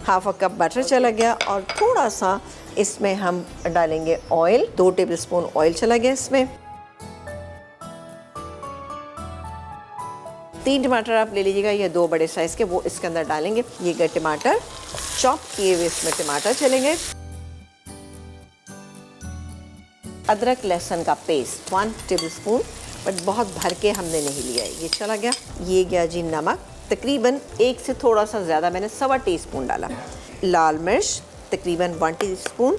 Half cup butter चला गया और थोड़ा सा इसमें हम डालेंगे ऑयल, 2 टेबलस्पून ऑयल चला गया इसमें। 3 टमाटर आप ले लीजिएगा, ये 2 बड़े साइज़ के, वो इसके अंदर डालेंगे। ये गए टमाटर, चॉप किए हुए इसमें टमाटर चलेंगे। अदरक लहसुन का पेस्ट 1 टेबलस्पून, बट बहुत भर के हमने नहीं लिया है, ये चला गया। ये गया जी नमक, तकरीबन 1 से थोड़ा सा ज़्यादा, मैंने 1.25 टीस्पून डाला। लाल मिर्च तकरीबन 1 टीस्पून।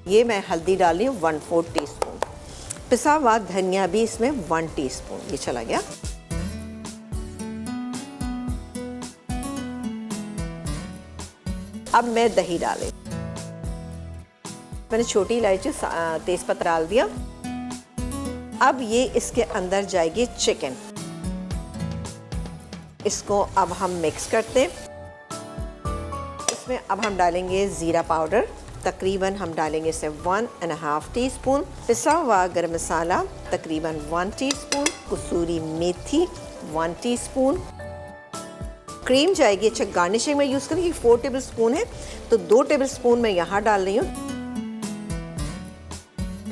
ये मैं हल्दी डाली हूँ 1/4 टीस्पून। पिसा हुआ धनिया भी इसमें 1 टीस्पून, ये चला गया। अब मैं दही डाले, मैंने छोटी इलायची तेज़पत्ता डाल दिया। अब ये इसके अंदर जाएगी चिकन, इसको अब हम मिक्स करते हैं। इसमें अब हम डालेंगे ज़ीरा पाउडर, तकरीबन हम डालेंगे इसे 1.5 टीस्पून। पिसा हुआ गरम मसाला तकरीबन 1 टीस्पून। कसूरी मेथी 1 टीस्पून। क्रीम जाएगी, अच्छा गार्निशिंग में यूज़ करेंगे, 4 टेबलस्पून है तो 2 टेबलस्पून मैं यहाँ डाल रही हूँ।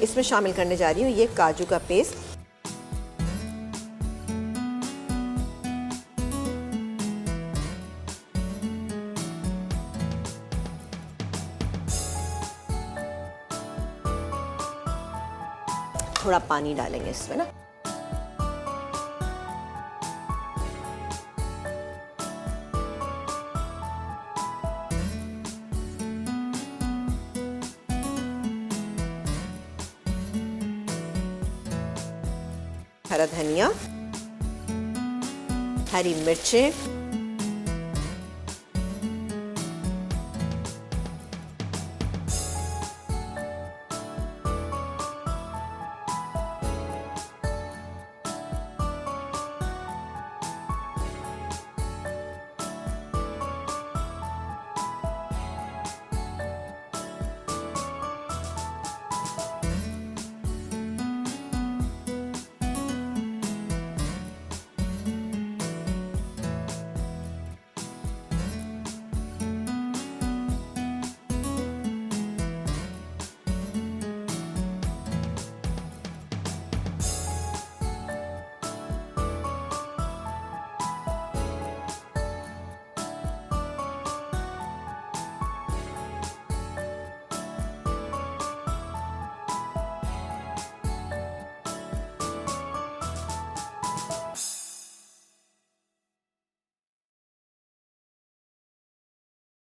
इसमें शामिल करने जा रही हूँ ये काजू का पेस्ट। थोड़ा पानी डालेंगे इसमें ना। हरा धनिया, हरी मिर्चें,